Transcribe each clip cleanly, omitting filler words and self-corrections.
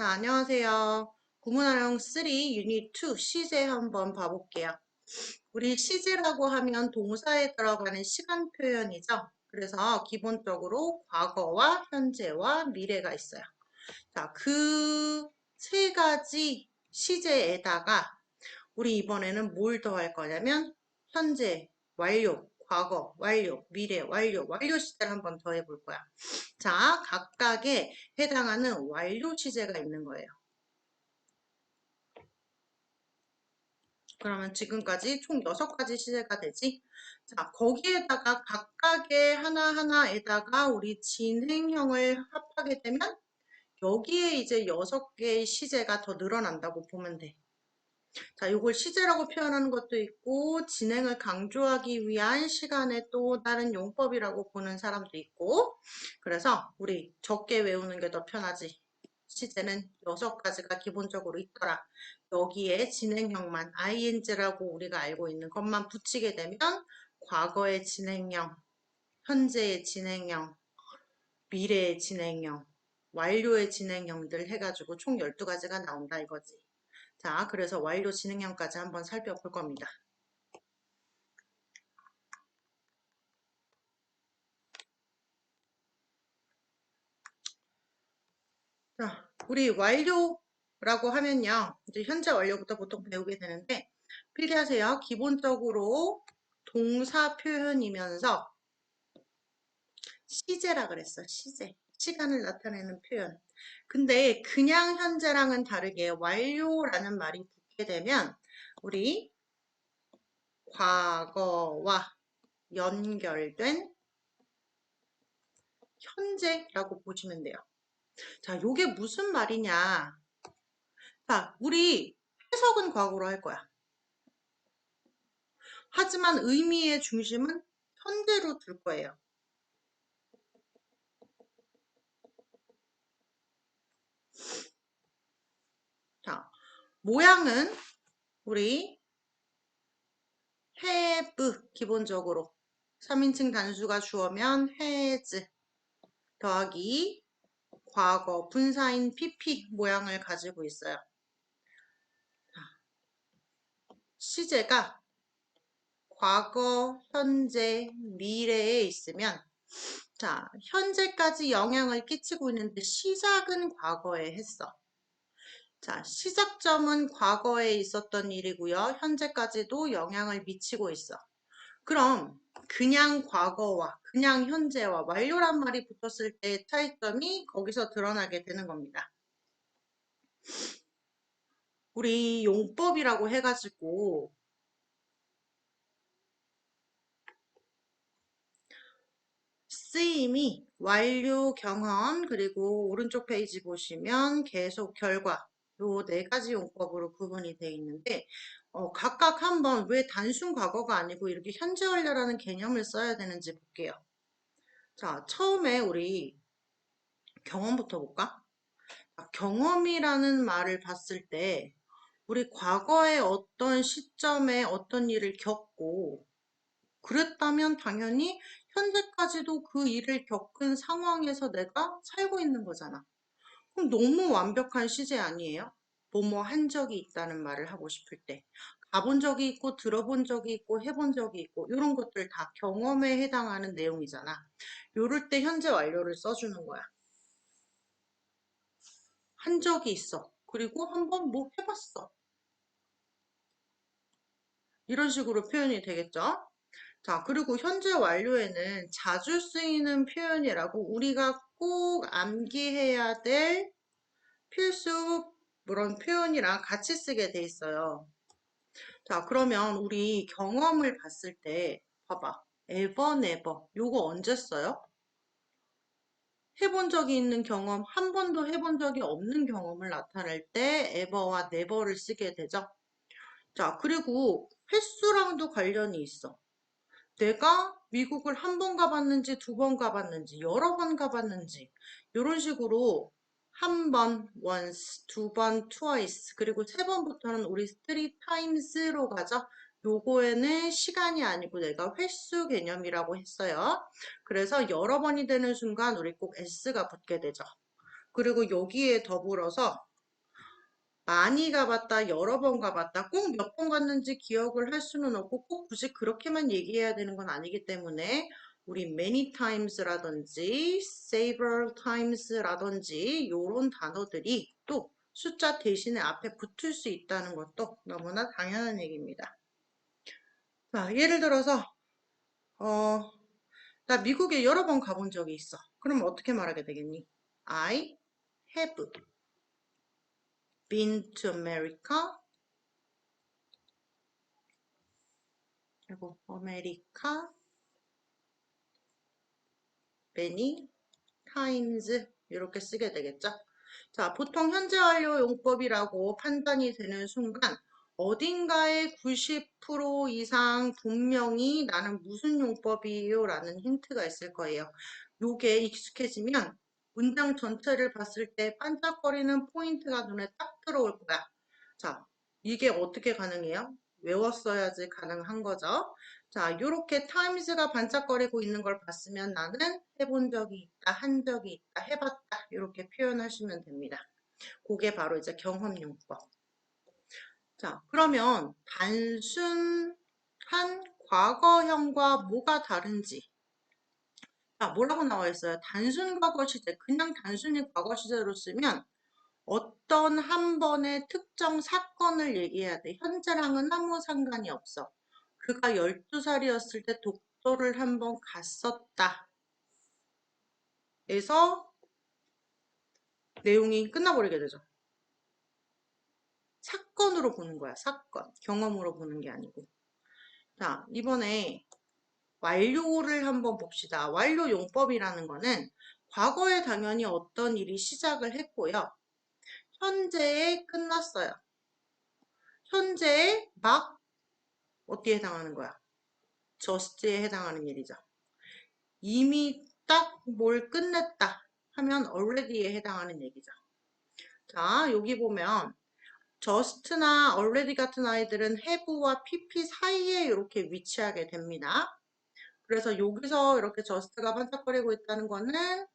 자, 안녕하세요. 구문활용 3 유닛 2 시제 한번 봐볼게요. 우리 시제라고 하면 동사에 들어가는 시간 표현이죠. 그래서 기본적으로 과거와 현재와 미래가 있어요. 자, 그 세 가지 시제에다가 우리 이번에는 뭘 더할 거냐면 현재, 완료, 과거, 완료, 미래, 완료, 완료 시제를 한번 더 해볼 거야. 자, 각각에 해당하는 완료 시제가 있는 거예요. 그러면 지금까지 총 6가지 시제가 되지? 자, 거기에다가 각각의 하나하나에다가 우리 진행형을 합하게 되면 여기에 이제 6개의 시제가 더 늘어난다고 보면 돼. 자, 이걸 시제라고 표현하는 것도 있고 진행을 강조하기 위한 시간의 또 다른 용법이라고 보는 사람도 있고 그래서 우리 적게 외우는 게 더 편하지. 시제는 6가지가 기본적으로 있더라. 여기에 진행형만 ing라고 우리가 알고 있는 것만 붙이게 되면 과거의 진행형, 현재의 진행형, 미래의 진행형, 완료의 진행형들 해가지고 총 12가지가 나온다 이거지. 자, 그래서 완료 진행형까지 한번 살펴볼 겁니다. 자, 우리 완료라고 하면요. 이제 현재 완료부터 보통 배우게 되는데 필기하세요. 기본적으로 동사 표현이면서 시제라 그랬어. 시제. 시간을 나타내는 표현. 근데 그냥 현재랑은 다르게 완료라는 말이 붙게 되면 우리 과거와 연결된 현재라고 보시면 돼요. 자, 요게 무슨 말이냐. 자, 우리 해석은 과거로 할 거야. 하지만 의미의 중심은 현재로 둘 거예요. 자, 모양은 우리 have 기본적으로 3인칭 단수가 주어면 has 더하기 과거 분사인 pp 모양을 가지고 있어요. 시제가 과거, 현재, 미래에 있으면 자, 현재까지 영향을 끼치고 있는데 시작은 과거에 했어. 자, 시작점은 과거에 있었던 일이고요. 현재까지도 영향을 미치고 있어. 그럼 그냥 과거와 그냥 현재와 완료란 말이 붙었을 때의 차이점이 거기서 드러나게 되는 겁니다. 우리 용법이라고 해가지고 쓰임이 완료, 경험, 그리고 오른쪽 페이지 보시면 계속, 결과 요 4가지 용법으로 구분이 되어 있는데 각각 한번 왜 단순 과거가 아니고 이렇게 현재 완료라는 개념을 써야 되는지 볼게요. 자, 처음에 우리 경험부터 볼까? 경험이라는 말을 봤을 때 우리 과거에 어떤 시점에 어떤 일을 겪고 그랬다면 당연히 현재까지도 그 일을 겪은 상황에서 내가 살고 있는 거잖아. 그럼 너무 완벽한 시제 아니에요? 뭐뭐 한 적이 있다는 말을 하고 싶을 때 가본 적이 있고 들어본 적이 있고 해본 적이 있고 이런 것들 다 경험에 해당하는 내용이잖아. 요럴 때 현재 완료를 써주는 거야. 한 적이 있어. 그리고 한번 뭐 해봤어. 이런 식으로 표현이 되겠죠? 자, 그리고 현재 완료에는 자주 쓰이는 표현이라고 우리가 꼭 암기해야 될 필수 그런 표현이랑 같이 쓰게 돼 있어요. 자, 그러면 우리 경험을 봤을 때 봐봐. ever, never. 요거 언제 써요? 해본 적이 있는 경험, 한 번도 해본 적이 없는 경험을 나타낼 때 ever와 never를 쓰게 되죠. 자, 그리고 횟수랑도 관련이 있어. 내가 미국을 한 번 가봤는지, 2번 가봤는지, 여러 번 가봤는지, 이런 식으로 한 번, once, 2번, twice, 그리고 3번부터는 우리 three times로 가죠. 요거에는 시간이 아니고 내가 횟수 개념이라고 했어요. 그래서 여러 번이 되는 순간 우리 꼭 s가 붙게 되죠. 그리고 여기에 더불어서 많이 가봤다, 여러 번 가봤다, 꼭 몇 번 갔는지 기억을 할 수는 없고 꼭 굳이 그렇게만 얘기해야 되는 건 아니기 때문에 우리 many times라든지 several times라든지 이런 단어들이 또 숫자 대신에 앞에 붙을 수 있다는 것도 너무나 당연한 얘기입니다. 자, 예를 들어서 나 미국에 여러 번 가본 적이 있어. 그럼 어떻게 말하게 되겠니? I have been to America. 그리고 America many times 이렇게 쓰게 되겠죠. 자, 보통 현재 완료 용법이라고 판단이 되는 순간 어딘가에 90% 이상 분명히 나는 무슨 용법이에요 라는 힌트가 있을 거예요. 요게 익숙해지면 문장 전체를 봤을 때 반짝거리는 포인트가 눈에 딱 들어올 거야. 자, 이게 어떻게 가능해요? 외웠어야지 가능한 거죠. 자, 요렇게 times가 반짝거리고 있는 걸 봤으면 나는 해본 적이 있다, 한 적이 있다, 해봤다 이렇게 표현하시면 됩니다. 그게 바로 이제 경험용법. 자, 그러면 단순한 과거형과 뭐가 다른지. 자, 뭐라고 나와 있어요? 단순 과거 시제. 그냥 단순히 과거 시제로 쓰면 어떤 한 번의 특정 사건을 얘기해야 돼. 현재랑은 아무 상관이 없어. 그가 12살이었을 때 독도를 한번 갔었다. 에서 내용이 끝나버리게 되죠. 사건으로 보는 거야, 사건. 경험으로 보는 게 아니고. 자, 이번에 완료를 한번 봅시다. 완료 용법이라는 거는 과거에 당연히 어떤 일이 시작을 했고요. 현재에 끝났어요. 현재에 막 어디에 해당하는 거야? just에 해당하는 일이죠. 이미 딱 뭘 끝냈다 하면 already에 해당하는 얘기죠. 자, 여기 보면 just나 already 같은 아이들은 have와 pp 사이에 이렇게 위치하게 됩니다. 그래서 여기서 이렇게 just가 반짝거리고 있다는 거는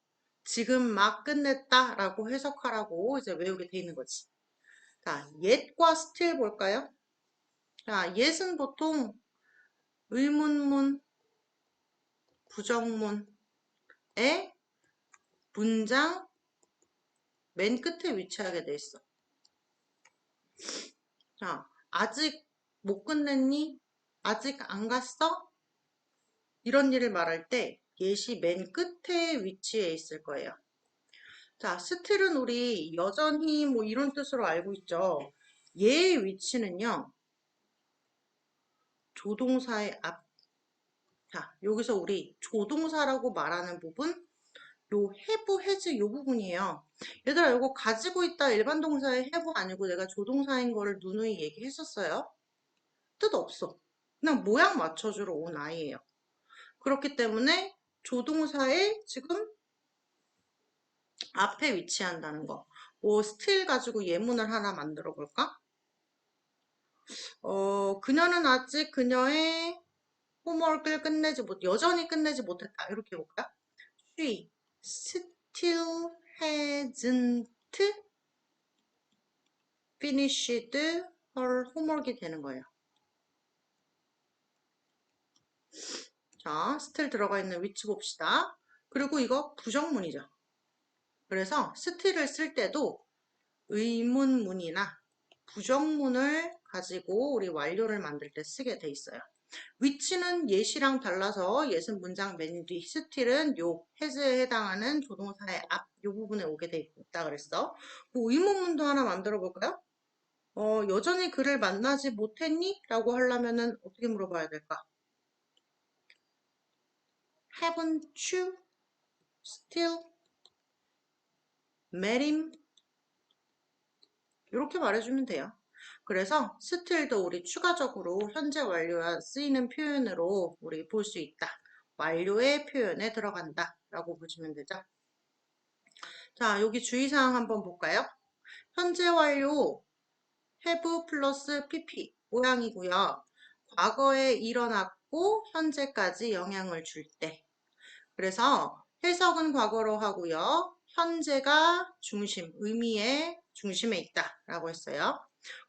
지금 막 끝냈다 라고 해석하라고 이제 외우게 돼 있는 거지. 자, yet과 still 볼까요? 자, yet은 보통 의문문, 부정문의 문장 맨 끝에 위치하게 돼 있어. 자, 아직 못 끝냈니? 아직 안 갔어? 이런 일을 말할 때 yet이 맨 끝에 위치해 있을 거예요. 자, still은 우리 여전히 뭐 이런 뜻으로 알고 있죠. 얘의 위치는요. 조동사의 앞. 자, 여기서 우리 조동사라고 말하는 부분, 요 have, has 요 부분이에요. 얘들아, 이거 가지고 있다 일반 동사의 have 아니고 내가 조동사인 거를 누누이 얘기했었어요. 뜻 없어. 그냥 모양 맞춰주러 온 아이예요. 그렇기 때문에 조동사의 지금 앞에 위치한다는 거. 뭐 still 가지고 예문을 하나 만들어 볼까? 그녀는 아직 그녀의 홈워크를 여전히 끝내지 못했다. 이렇게 해볼까요? She still hasn't finished her homework이 되는 거예요. 자, still 들어가 있는 위치 봅시다. 그리고 이거 부정문이죠. 그래서 still을 쓸 때도 의문문이나 부정문을 가지고 우리 완료를 만들 때 쓰게 돼 있어요. 위치는 예시랑 달라서 예은 문장 맨 뒤, still은 요 has에 해당하는 조동사의 앞 요 부분에 오게 돼 있다 그랬어. 뭐 의문문도 하나 만들어 볼까요? 여전히 그를 만나지 못했니? 라고 하려면은 어떻게 물어봐야 될까? Haven't you still met him? 이렇게 말해주면 돼요. 그래서 still도 우리 추가적으로 현재 완료와 쓰이는 표현으로 우리 볼 수 있다. 완료의 표현에 들어간다 라고 보시면 되죠. 자, 여기 주의사항 한번 볼까요? 현재 완료 have 플러스 pp 모양이고요. 과거에 일어났고 현재까지 영향을 줄 때. 그래서 해석은 과거로 하고요. 현재가 중심, 의미의 중심에 있다라고 했어요.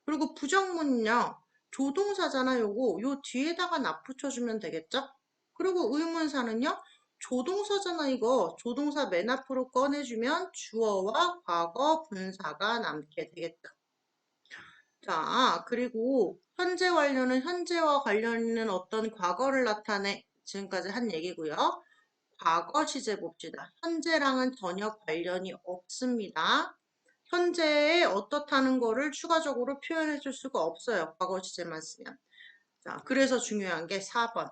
그리고 부정문은요. 조동사잖아, 요거. 요 뒤에다가 납 붙여주면 되겠죠? 그리고 의문사는요. 조동사잖아, 이거. 조동사 맨 앞으로 꺼내주면 주어와 과거 분사가 남게 되겠죠. 자, 그리고 현재 완료는 현재와 관련 있는 어떤 과거를 나타내, 지금까지 한 얘기고요. 과거 시제 봅시다. 현재랑은 전혀 관련이 없습니다. 현재에 어떻다는 거를 추가적으로 표현해 줄 수가 없어요. 과거 시제만 쓰면. 자, 그래서 중요한 게 4번.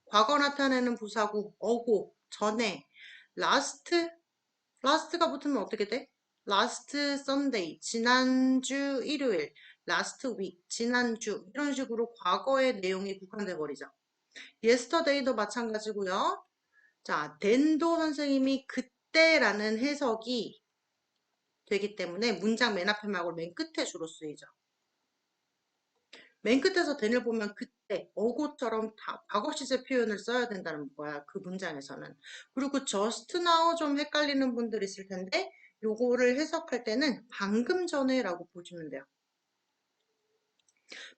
과거 나타내는 부사구, 어고, 전에, last가 붙으면 어떻게 돼? last Sunday, 지난주 일요일, last week, 지난주, 이런 식으로 과거의 내용이 국한돼 버리죠. yesterday도 마찬가지고요. 자, then도 선생님이 그때라는 해석이 되기 때문에 문장 맨 앞에 말고 맨 끝에 주로 쓰이죠. 맨 끝에서 then을 보면 그때, 어고처럼 다 과거 시제 표현을 써야 된다는 거야. 그 문장에서는. 그리고 just now 좀 헷갈리는 분들 있을 텐데 요거를 해석할 때는 방금 전에라고 보시면 돼요.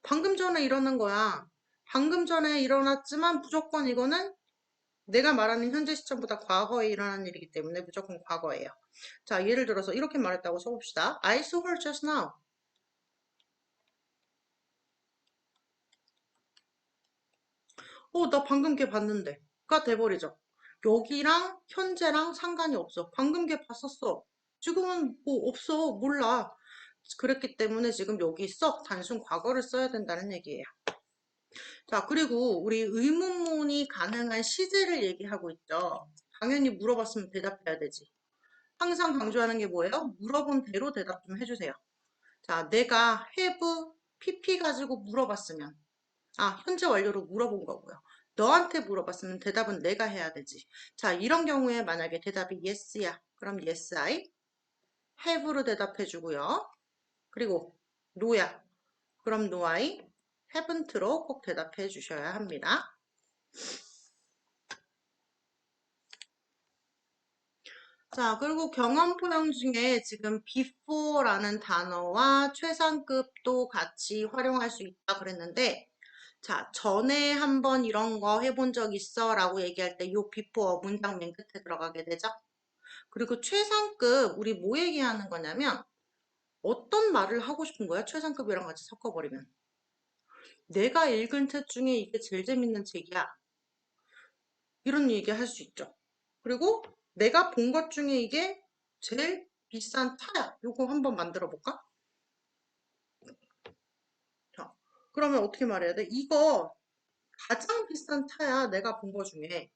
방금 전에 일어난 거야. 방금 전에 일어났지만 무조건 이거는 내가 말하는 현재 시점보다 과거에 일어난 일이기 때문에 무조건 과거예요. 자, 예를 들어서 이렇게 말했다고 써봅시다. I saw her just now. 나 방금 걔 봤는데. 가 돼버리죠. 여기랑 현재랑 상관이 없어. 방금 걔 봤었어. 지금은 뭐 없어. 몰라. 그랬기 때문에 지금 여기 써. 단순 과거를 써야 된다는 얘기예요. 자, 그리고 우리 의문문이 가능한 시제를 얘기하고 있죠. 당연히 물어봤으면 대답해야 되지. 항상 강조하는 게 뭐예요? 물어본 대로 대답 좀 해주세요. 자, 내가 have, pp 가지고 물어봤으면, 현재 완료로 물어본 거고요. 너한테 물어봤으면 대답은 내가 해야 되지. 자, 이런 경우에 만약에 대답이 yes야. 그럼 yes, I. have로 대답해 주고요. 그리고 no야. 그럼 no, I. haven't로 꼭 대답해 주셔야 합니다. 자, 그리고 경험 포용 중에 지금 before라는 단어와 최상급도 같이 활용할 수 있다 그랬는데, 자, 전에 한번 이런 거 해본 적 있어 라고 얘기할 때 요 before 문장 맨 끝에 들어가게 되죠. 그리고 최상급, 우리 뭐 얘기하는 거냐면, 어떤 말을 하고 싶은 거야? 최상급이랑 같이 섞어버리면. 내가 읽은 책 중에 이게 제일 재밌는 책이야. 이런 얘기 할 수 있죠. 그리고 내가 본 것 중에 이게 제일 비싼 차야. 요거 한번 만들어 볼까? 자, 그러면 어떻게 말해야 돼? 이거 가장 비싼 차야. 내가 본 것 중에.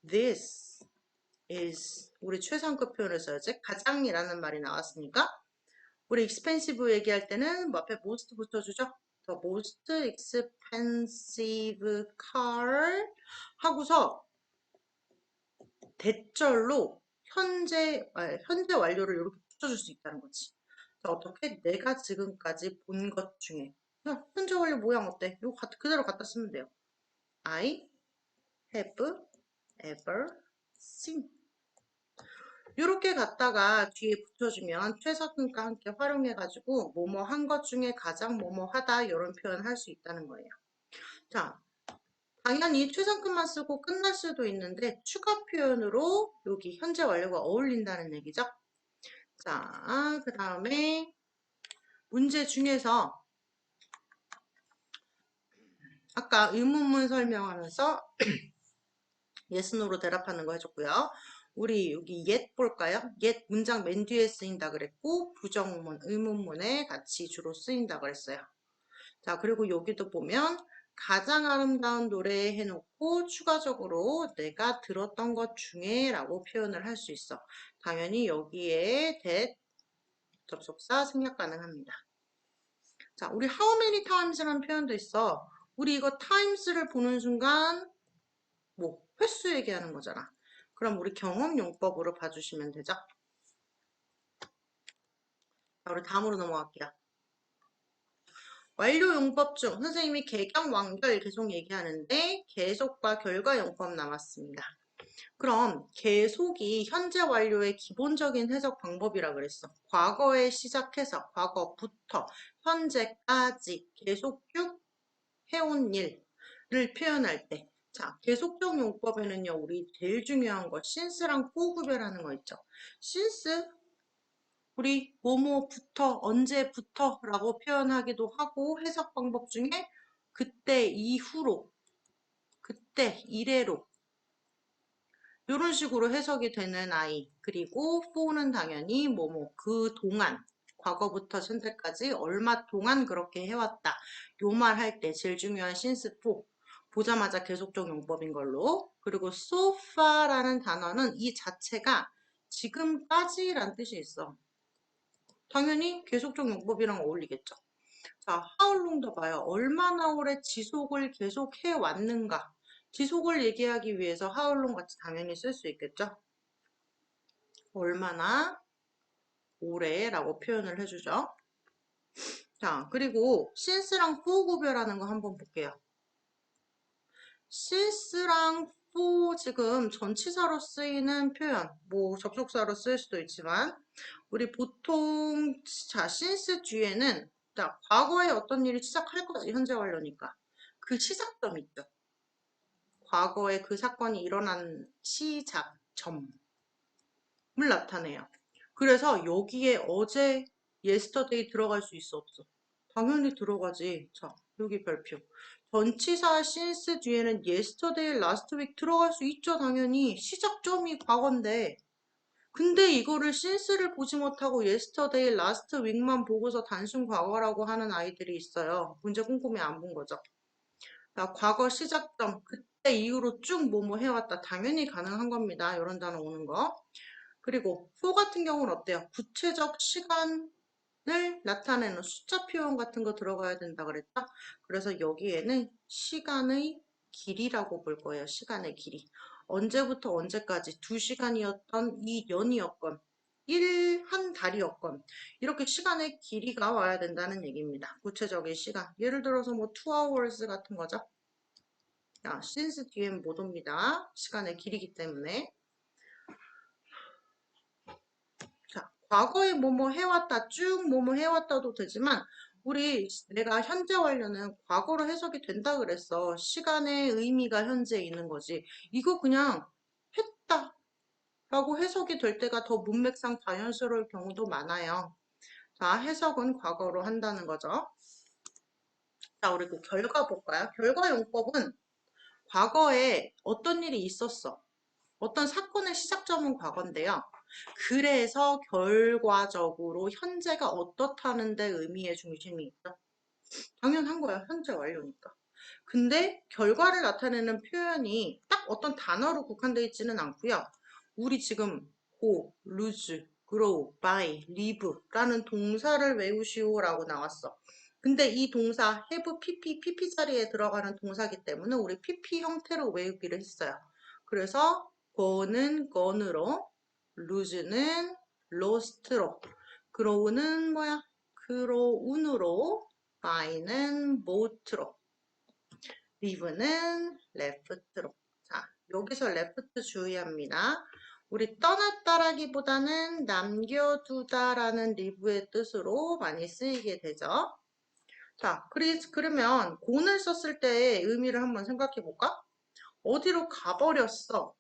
This is 우리 최상급 표현을 써야지. 가장이라는 말이 나왔으니까 우리 expensive 얘기할 때는 뭐 앞에 most 붙여주죠. The most expensive car 하고서 대절로 현재 완료를 이렇게 붙여줄 수 있다는 거지. 자, 어떻게? 내가 지금까지 본 것 중에. 야, 현재 완료 모양 어때? 이거 그대로 갖다 쓰면 돼요. I have ever seen. 이렇게 갖다가 뒤에 붙여주면 최상급과 함께 활용해가지고 뭐뭐 한 것 중에 가장 뭐뭐 하다 이런 표현 할 수 있다는 거예요. 자, 당연히 최상급만 쓰고 끝날 수도 있는데 추가 표현으로 여기 현재 완료가 어울린다는 얘기죠. 자, 그 다음에 문제 중에서 아까 의문문 설명하면서 yes, no로 대답하는 거 해줬고요. 우리 여기 yet 볼까요? yet 문장 맨 뒤에 쓰인다 그랬고 부정문, 의문문에 같이 주로 쓰인다 그랬어요. 자, 그리고 여기도 보면 가장 아름다운 노래 해놓고 추가적으로 내가 들었던 것 중에 라고 표현을 할 수 있어. 당연히 여기에 that 접속사 생략 가능합니다. 자, 우리 how many times라는 표현도 있어. 우리 이거 times를 보는 순간 뭐 횟수 얘기하는 거잖아. 그럼 우리 경험 용법으로 봐주시면 되죠. 자, 우리 다음으로 넘어갈게요. 완료 용법 중 선생님이 개경 완결 계속 얘기하는데 계속과 결과 용법 남았습니다. 그럼 계속이 현재 완료의 기본적인 해석 방법이라 그랬어. 과거에 시작해서 과거부터 현재까지 계속 쭉 해온 일을 표현할 때, 자, 계속적 용법에는요, 우리 제일 중요한 거, since랑 for 구별하는 거 있죠. since, 우리 뭐뭐부터, 언제부터 라고 표현하기도 하고, 해석 방법 중에 그때 이후로, 그때 이래로, 이런 식으로 해석이 되는 아이. 그리고 for는 당연히 뭐뭐, 그동안, 과거부터 현재까지 얼마 동안 그렇게 해왔다. 요 말 할 때 제일 중요한 since for. 보자마자 계속적 용법인 걸로. 그리고 so far라는 단어는 이 자체가 지금까지란 뜻이 있어. 당연히 계속적 용법이랑 어울리겠죠. 자, how long 더 봐요. 얼마나 오래 지속을 계속해 왔는가. 지속을 얘기하기 위해서 how long 같이 당연히 쓸 수 있겠죠. 얼마나 오래라고 표현을 해주죠. 자, 그리고 since랑 for 구별하는 거 한번 볼게요. since랑 for 지금 전치사로 쓰이는 표현, 뭐 접속사로 쓰일 수도 있지만 우리 보통 자 since 뒤에는 자 과거에 어떤 일이 시작할 거지 현재 완료니까 그 시작점 있죠. 과거에 그 사건이 일어난 시작점을 나타내요. 그래서 여기에 어제 yesterday 들어갈 수 있어 없어? 당연히 들어가지. 자, 여기 별표. 전치사 since 뒤에는 yesterday, last week 들어갈 수 있죠, 당연히. 시작점이 과거인데. 근데 이거를 since를 보지 못하고 yesterday, last week만 보고서 단순 과거라고 하는 아이들이 있어요. 문제 꼼꼼히 안 본 거죠. 자, 과거 시작점, 그때 이후로 쭉 뭐뭐 해왔다. 당연히 가능한 겁니다. 이런 단어 오는 거. 그리고 for 같은 경우는 어때요? 구체적 시간을 나타내는 숫자 표현 같은 거 들어가야 된다 그랬다. 그래서 여기에는 시간의 길이라고 볼 거예요. 시간의 길이. 언제부터 언제까지 2시간이었던 이 년이었건 한 달이었건 이렇게 시간의 길이가 와야 된다는 얘기입니다. 구체적인 시간. 예를 들어서 뭐 2 hours 같은 거죠. 자, since 뒤엔 못 옵니다. 시간의 길이기 때문에. 자, 과거에 뭐뭐 해왔다, 쭉 뭐뭐 해왔다도 되지만, 내가 현재 완료는 과거로 해석이 된다 그랬어. 시간의 의미가 현재에 있는 거지. 이거 그냥 했다 라고 해석이 될 때가 더 문맥상 자연스러울 경우도 많아요. 자, 해석은 과거로 한다는 거죠. 자, 우리 그 결과 볼까요? 결과 용법은 과거에 어떤 일이 있었어. 어떤 사건의 시작점은 과거인데요. 그래서 결과적으로 현재가 어떻다는 데 의미의 중심이 있죠. 당연한 거야. 현재 완료니까. 근데 결과를 나타내는 표현이 딱 어떤 단어로 국한되어 있지는 않고요. 우리 지금 go, lose, grow, buy, live 라는 동사를 외우시오라고 나왔어. 근데 이 동사 have, pp 자리에 들어가는 동사기 때문에 우리 pp 형태로 외우기를 했어요. 그래서 go는 gone으로, lose는 lost로, grow는 뭐야? growun으로, buy는 bought,로, live는 left로. 자, 여기서 left 주의합니다. 우리 떠났다라기보다는 남겨두다라는 live의 뜻으로 많이 쓰이게 되죠. 자, 그러면 gone을 썼을 때의 의미를 한번 생각해 볼까? 어디로 가버렸어.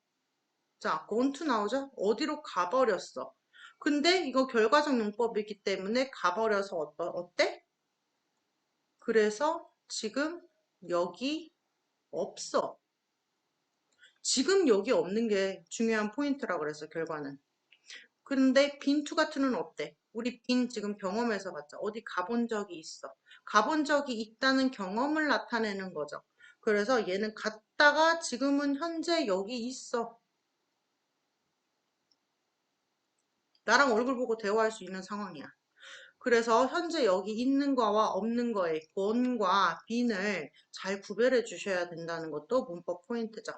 자, gone to 나오죠? 어디로 가버렸어. 근데 이거 결과적 용법이기 때문에 가버려서 어때? 그래서 지금 여기 없어. 지금 여기 없는 게 중요한 포인트라 그랬어, 결과는. 그런데 빈 투 같은은 없대. 우리 빈 지금 경험에서 봤죠. 어디 가본 적이 있어. 가본 적이 있다는 경험을 나타내는 거죠. 그래서 얘는 갔다가 지금은 현재 여기 있어. 나랑 얼굴 보고 대화할 수 있는 상황이야. 그래서 현재 여기 있는 거와 없는 거의 본과 빈을 잘 구별해 주셔야 된다는 것도 문법 포인트죠.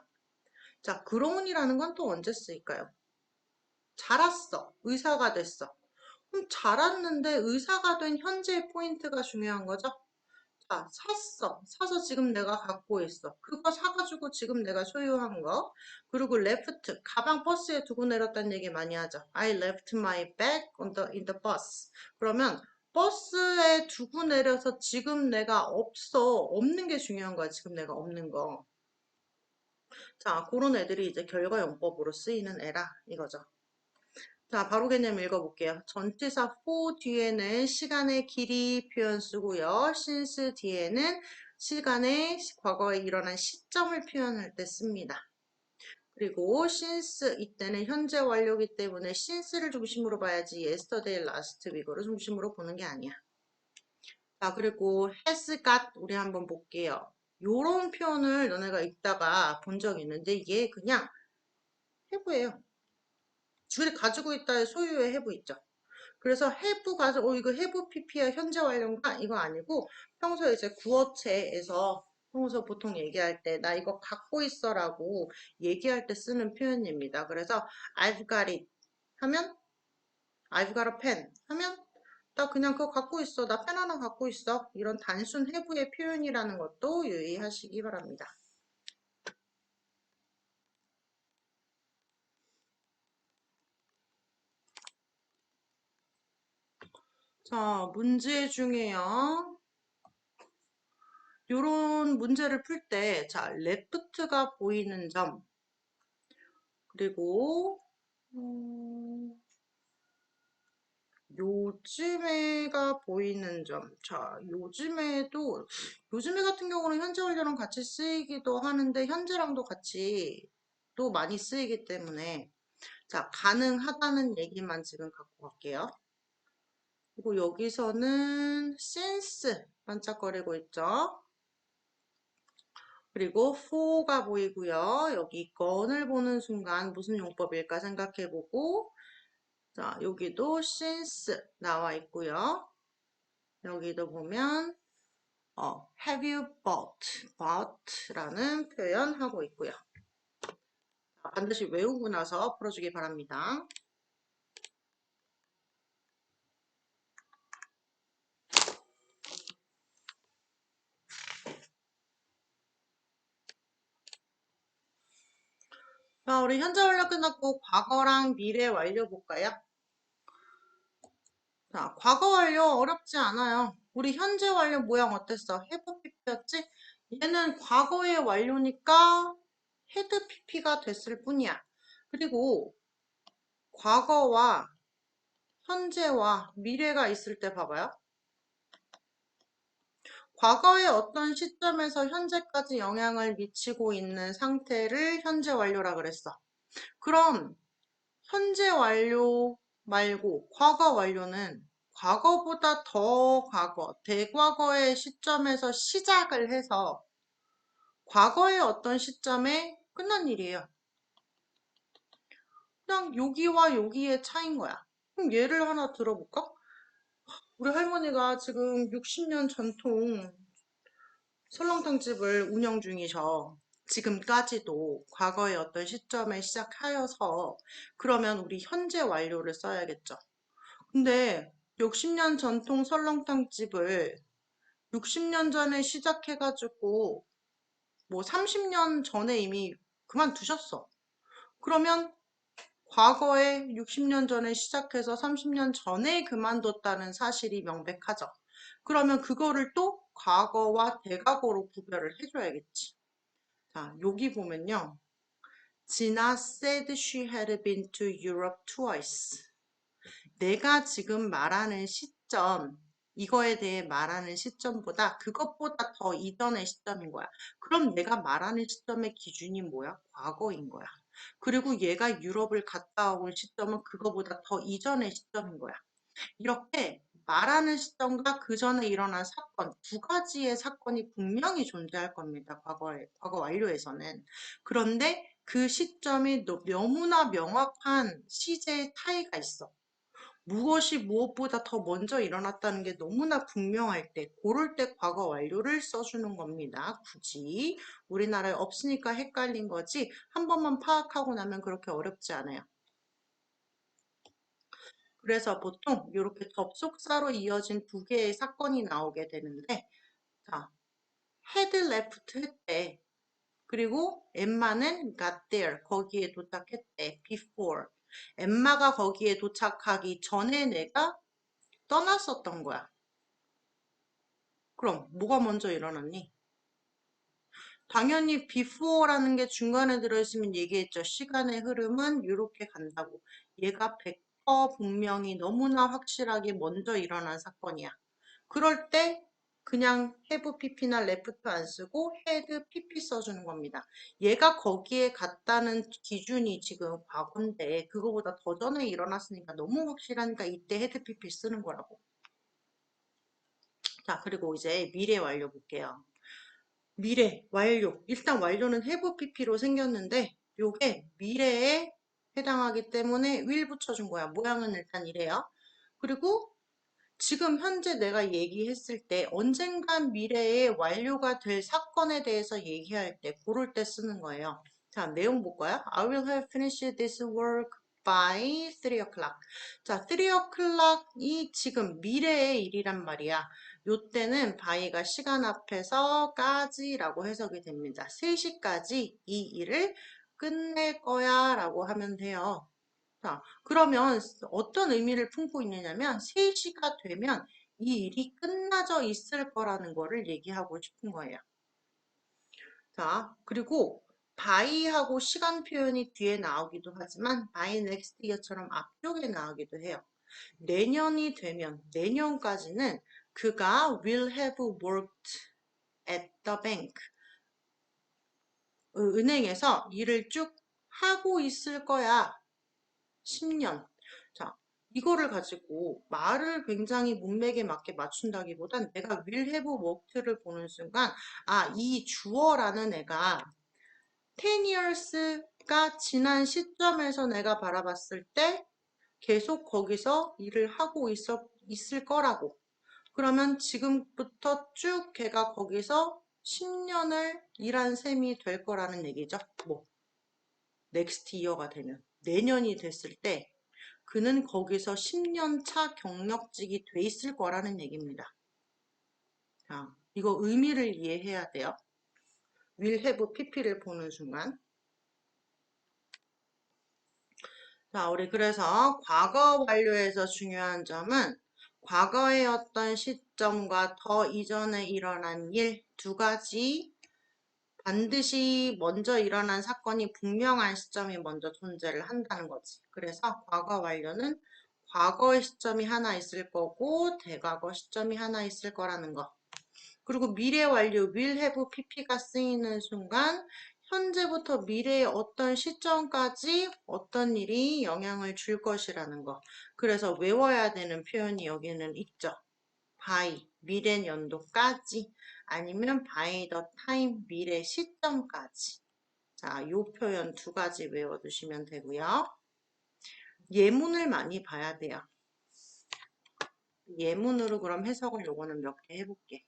자, grown이라는 건 또 언제 쓰일까요? 자랐어. 의사가 됐어. 그럼 자랐는데 의사가 된 현재의 포인트가 중요한 거죠. 자, 샀어. 사서 지금 내가 갖고 있어. 그거 사가지고 지금 내가 소유한 거. 그리고 left, 가방 버스에 두고 내렸다는 얘기 많이 하죠. I left my bag in the bus. 그러면 버스에 두고 내려서 지금 내가 없어. 없는 게 중요한 거야. 지금 내가 없는 거. 자, 그런 애들이 이제 결과용법으로 쓰이는 애라 이거죠. 자, 바로 개념 읽어볼게요. 전치사 for 뒤에는 시간의 길이 표현 쓰고요. since 뒤에는 시간의 과거에 일어난 시점을 표현할 때 씁니다. 그리고 since 이때는 현재 완료이기 때문에 since를 중심으로 봐야지 yesterday, last week를 중심으로 보는 게 아니야. 자, 그리고 has got 우리 한번 볼게요. 요런 표현을 너네가 읽다가 본 적 있는데 이게 그냥 have예요. 줄이 가지고 있다의 소유의 have 있죠. 그래서 have 가서 이거 have pp야 현재 완료인가? 이거 아니고 평소에 이제 구어체에서 평소 보통 얘기할 때 나 이거 갖고 있어라고 얘기할 때 쓰는 표현입니다. 그래서 I've got it 하면 I've got a pen 하면 나 그냥 그거 갖고 있어. 나 펜 하나 갖고 있어. 이런 단순 have의 표현이라는 것도 유의하시기 바랍니다. 자, 문제 중에요. 요런 문제를 풀 때, 자, left가 보이는 점, 그리고, 요즘에가 보이는 점. 자, 요즘에 같은 경우는 현재 완료랑 같이 쓰이기도 하는데, 현재랑도 같이 또 많이 쓰이기 때문에, 자, 가능하다는 얘기만 지금 갖고 갈게요. 그리고 여기서는 since 반짝거리고 있죠. 그리고 for가 보이고요. 여기 건을 보는 순간 무슨 용법일까 생각해보고 자 여기도 since 나와 있고요. 여기도 보면 have you bought라는 표현 하고 있고요. 자, 반드시 외우고 나서 풀어주기 바랍니다. 자, 우리 현재 완료 끝났고 과거랑 미래 완료 볼까요? 자, 과거 완료 어렵지 않아요. 우리 현재 완료 모양 어땠어? have pp였지? 얘는 과거의 완료니까 had pp가 됐을 뿐이야. 그리고 과거와 현재와 미래가 있을 때 봐봐요. 과거의 어떤 시점에서 현재까지 영향을 미치고 있는 상태를 현재 완료라 그랬어. 그럼 현재 완료 말고 과거 완료는 과거보다 더 과거, 대과거의 시점에서 시작을 해서 과거의 어떤 시점에 끝난 일이에요. 그냥 여기와 여기의 차이인 거야. 그럼 예를 하나 들어볼까? 우리 할머니가 지금 60년 전통 설렁탕집을 운영 중이셔. 지금까지도 과거의 어떤 시점에 시작하여서 그러면 우리 현재 완료를 써야겠죠. 근데 60년 전통 설렁탕집을 60년 전에 시작해가지고 뭐 30년 전에 이미 그만두셨어. 그러면 과거에 60년 전에 시작해서 30년 전에 그만뒀다는 사실이 명백하죠. 그러면 그거를 또 과거와 대과거로 구별을 해줘야겠지. 자, 여기 보면요. 진아 said she had been to Europe twice. 내가 지금 말하는 시점, 이거에 대해 말하는 시점보다 그것보다 더 이전의 시점인 거야. 그럼 내가 말하는 시점의 기준이 뭐야? 과거인 거야. 그리고 얘가 유럽을 갔다 온 시점은 그거보다 더 이전의 시점인 거야. 이렇게 말하는 시점과 그 전에 일어난 사건, 두 가지의 사건이 분명히 존재할 겁니다. 과거 완료에서는. 그런데 그 시점이 너무나 명확한 시제의 차이가 있어. 무엇이 무엇보다 더 먼저 일어났다는 게 너무나 분명할 때, 그럴 때 과거 완료를 써주는 겁니다. 굳이 우리나라에 없으니까 헷갈린 거지 한 번만 파악하고 나면 그렇게 어렵지 않아요. 그래서 보통 이렇게 접속사로 이어진 두 개의 사건이 나오게 되는데 자, had left 했대. 그리고 엠마는 got there, 거기에 도착했대. before. 엠마가 거기에 도착하기 전에 내가 떠났었던 거야. 그럼 뭐가 먼저 일어났니? 당연히 before라는 게 중간에 들어있으면 얘기했죠. 시간의 흐름은 이렇게 간다고. 얘가 100% 분명히 너무나 확실하게 먼저 일어난 사건이야. 그럴 때 그냥 have pp나 left 안 쓰고 had pp 써주는 겁니다. 얘가 거기에 갔다는 기준이 지금 과거인데 그거보다 더 전에 일어났으니까 너무 확실하니까 이때 had pp 쓰는 거라고. 자, 그리고 이제 미래 완료 볼게요. 미래, 완료. 일단 완료는 have pp로 생겼는데 요게 미래에 해당하기 때문에 will 붙여준 거야. 모양은 일단 이래요. 그리고 지금 현재 내가 얘기했을 때 언젠간 미래에 완료가 될 사건에 대해서 얘기할 때 고를 때 쓰는 거예요. 자, 내용 볼까요? I will have finished this work by 3 o'clock. 자, 3 o'clock이 지금 미래의 일이란 말이야. 요때는 by가 시간 앞에서까지라고 해석이 됩니다. 3시까지 이 일을 끝낼 거야 라고 하면 돼요. 자, 그러면 어떤 의미를 품고 있느냐면 3시가 되면 이 일이 끝나져 있을 거라는 거를 얘기하고 싶은 거예요. 자, 그리고 by하고 시간 표현이 뒤에 나오기도 하지만 by next year처럼 앞쪽에 나오기도 해요. 내년이 되면 내년까지는 그가 will have worked at the bank 은행에서 일을 쭉 하고 있을 거야. 10년. 자, 이거를 가지고 말을 굉장히 문맥에 맞게 맞춘다기보단 내가 will have worked를 보는 순간 이 주어라는 애가 10 years가 지난 시점에서 내가 바라봤을 때 계속 거기서 일을 하고 있을 거라고. 그러면 지금부터 쭉 걔가 거기서 10년을 일한 셈이 될 거라는 얘기죠. 뭐, next year가 되면. 내년이 됐을 때 그는 거기서 10년 차 경력직이 돼 있을 거라는 얘기입니다. 자, 이거 의미를 이해해야 돼요. will have pp를 보는 순간. 자, 우리 그래서 과거 완료에서 중요한 점은 과거의 어떤 시점과 더 이전에 일어난 일 두 가지 반드시 먼저 일어난 사건이 분명한 시점이 먼저 존재를 한다는 거지. 그래서 과거 완료는 과거의 시점이 하나 있을 거고 대과거 시점이 하나 있을 거라는 거. 그리고 미래 완료 will have pp가 쓰이는 순간 현재부터 미래의 어떤 시점까지 어떤 일이 영향을 줄 것이라는 거. 그래서 외워야 되는 표현이 여기는 있죠. by 미래 연도까지 아니면 by the time 미래 시점까지. 자, 요 표현 두 가지 외워두시면 되고요. 예문을 많이 봐야 돼요. 예문으로 그럼 해석을 요거는 몇 개 해볼게.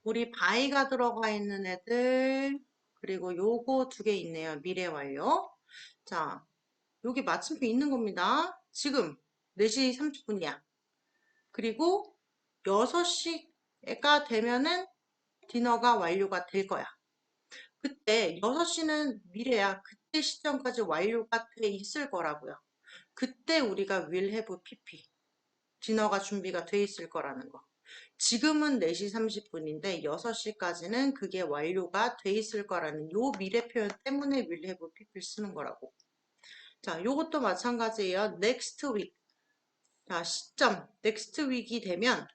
우리 by가 들어가 있는 애들 그리고 요거 두 개 있네요. 미래 완료. 자, 여기 마침표 있는 겁니다. 지금 4시 30분이야. 그리고 6시가 되면은 디너가 완료가 될 거야. 그때 6시는 미래야. 그때 시점까지 완료가 돼 있을 거라고요. 그때 우리가 will have pp. 디너가 준비가 돼 있을 거라는 거. 지금은 4시 30분인데 6시까지는 그게 완료가 돼 있을 거라는 요 미래 표현 때문에 will have pp를 쓰는 거라고. 자, 요것도 마찬가지예요. next week. 자, 시점 next week이 되면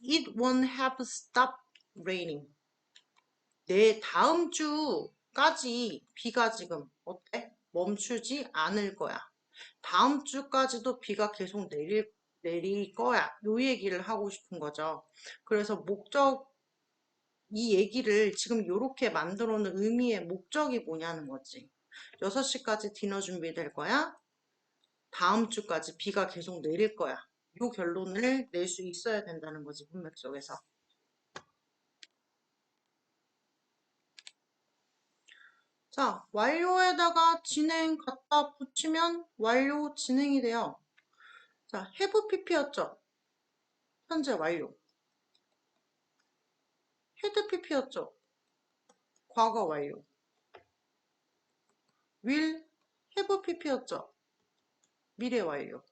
it won't have stopped raining. 내 다음 주까지 비가 지금 어때? 멈추지 않을 거야. 다음 주까지도 비가 계속 내릴 거야. 요 얘기를 하고 싶은 거죠. 그래서 이 얘기를 지금 요렇게 만들어 놓은 의미의 목적이 뭐냐는 거지. 6시까지 디너 준비될 거야. 다음 주까지 비가 계속 내릴 거야. 요 결론을 낼 수 있어야 된다는 거지, 문맥 속에서. 자, 완료에다가 진행 갖다 붙이면 완료 진행이 돼요. 자, have pp였죠? 현재 완료. had pp였죠. 과거 완료. will have pp였죠. 미래 완료.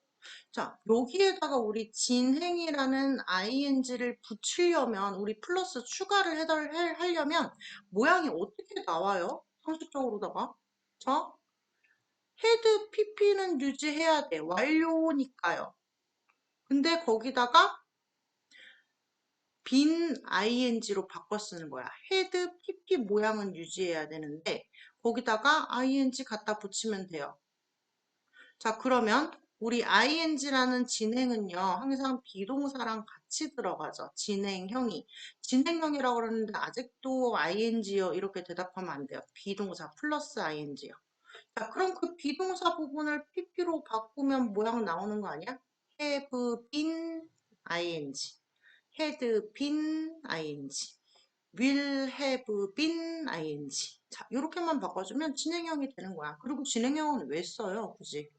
자, 여기에다가 우리 진행이라는 ing를 붙이려면 우리 플러스 추가를 하려면 모양이 어떻게 나와요? 상식적으로다가. 자, had pp는 유지해야 돼. 완료니까요. 근데 거기다가 빈 ing로 바꿔 쓰는 거야. had pp 모양은 유지해야 되는데 거기다가 ing 갖다 붙이면 돼요. 자, 그러면 우리 ing라는 진행은요, 항상 비동사랑 같이 들어가죠. 진행형이. 진행형이라고 그러는데 아직도 ing요. 이렇게 대답하면 안 돼요. 비동사 플러스 ing요. 자, 그럼 그 비동사 부분을 pp로 바꾸면 모양 나오는 거 아니야? have been ing, had been ing, will have been ing. 자, 이렇게만 바꿔주면 진행형이 되는 거야. 그리고 진행형은 왜 써요, 굳이?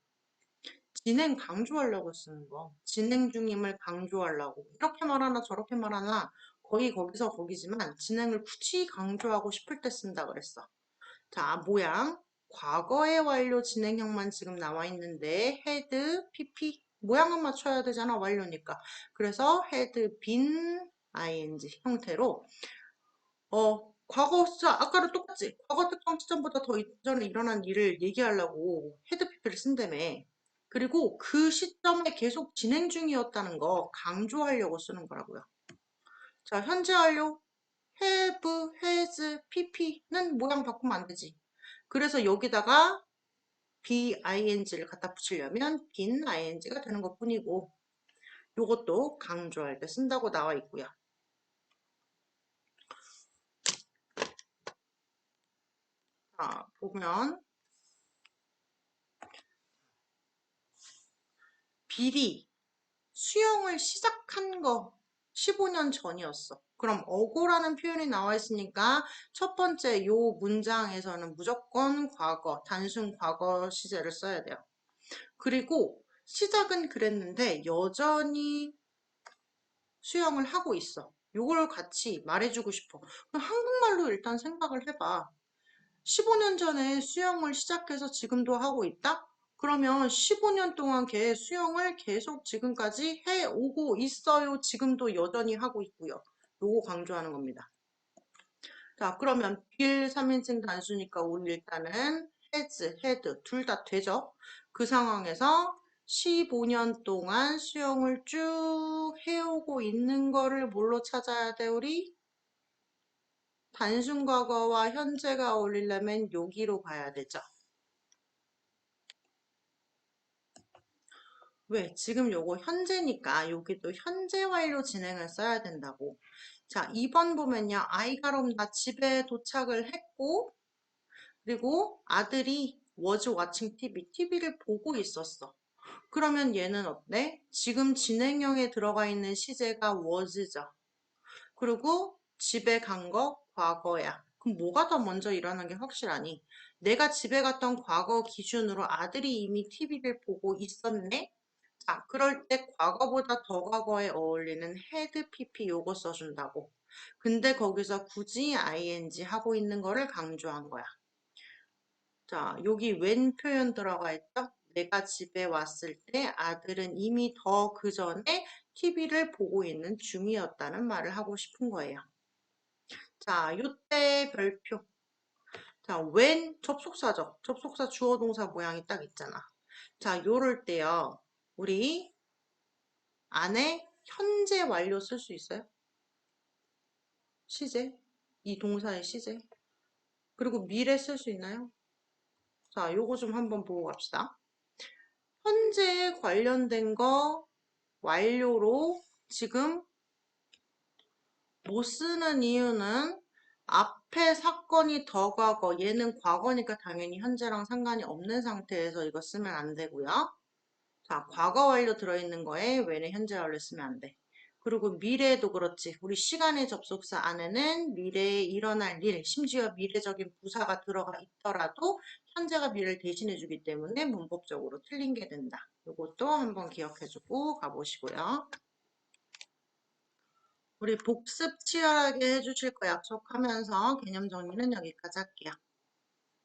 진행 강조하려고 쓰는 거. 진행 중임을 강조하려고. 이렇게 말하나 저렇게 말하나 거의 거기서 거기지만 진행을 굳이 강조하고 싶을 때 쓴다 그랬어. 자, 모양. 과거의 완료 진행형만 지금 나와 있는데 had, pp. 모양은 맞춰야 되잖아, 완료니까. 그래서 had been ing 형태로 과거 아까랑 똑같지? 과거 특정 시점보다 더 이전에 일어난 일을 얘기하려고 had pp를 쓴다며. 그리고 그 시점에 계속 진행 중이었다는 거 강조하려고 쓰는 거라고요. 자, 현재 완료 have, has, pp는 모양 바꾸면 안 되지. 그래서 여기다가 bing를 갖다 붙이려면 빈 ing가 되는 것 뿐이고 요것도 강조할 때 쓴다고 나와 있고요. 자, 보면 비리 수영을 시작한 거 15년 전이었어. 그럼 어고라는 표현이 나와 있으니까 첫 번째 요 문장에서는 무조건 과거, 단순 과거 시제를 써야 돼요. 그리고 시작은 그랬는데 여전히 수영을 하고 있어. 요걸 같이 말해주고 싶어. 그럼 한국말로 일단 생각을 해봐. 15년 전에 수영을 시작해서 지금도 하고 있다? 그러면 15년 동안 걔 수영을 계속 지금까지 해오고 있어요. 지금도 여전히 하고 있고요. 요거 강조하는 겁니다. 자, 그러면 빌 3인칭 단수니까 우리 일단은 has, had 둘 다 되죠. 그 상황에서 15년 동안 수영을 쭉 해오고 있는 거를 뭘로 찾아야 돼, 우리? 단순 과거와 현재가 어울리려면 여기로 가야 되죠. 왜? 지금 요거 현재니까 여기도 현재 완료 진행을 써야 된다고. 자, 2번 보면요. 아이가 나 집에 도착을 했고 그리고 아들이 was watching TV, TV를 보고 있었어. 그러면 얘는 어때? 지금 진행형에 들어가 있는 시제가 was죠. 그리고 집에 간 거 과거야. 그럼 뭐가 더 먼저 일어난 게 확실하니? 내가 집에 갔던 과거 기준으로 아들이 이미 TV를 보고 있었네? 자, 그럴 때 과거보다 더 과거에 어울리는 had pp 요거 써준다고. 근데 거기서 굳이 ing 하고 있는 거를 강조한 거야. 자, 여기 when 표현 들어가 있죠? 내가 집에 왔을 때 아들은 이미 더 그 전에 TV를 보고 있는 중이었다는 말을 하고 싶은 거예요. 자, 요때 별표. 자, when 접속사죠. 접속사 주어 동사 모양이 딱 있잖아. 자, 요럴 때요. 우리 안에 현재 완료 쓸 수 있어요? 시제? 이 동사의 시제? 그리고 미래 쓸 수 있나요? 자, 요거 좀 한번 보고 갑시다. 현재에 관련된 거 완료로 지금 못 쓰는 이유는 앞에 사건이 더 과거, 얘는 과거니까 당연히 현재랑 상관이 없는 상태에서 이거 쓰면 안 되고요. 자, 과거 완료 들어있는 거에 왜는 현재 완료 쓰면 안 돼. 그리고 미래에도 그렇지. 우리 시간의 접속사 안에는 미래에 일어날 일, 심지어 미래적인 부사가 들어가 있더라도 현재가 미래를 대신해 주기 때문에 문법적으로 틀린 게 된다. 이것도 한번 기억해 주고 가보시고요. 우리 복습 치열하게 해주실 거 약속하면서 개념 정리는 여기까지 할게요.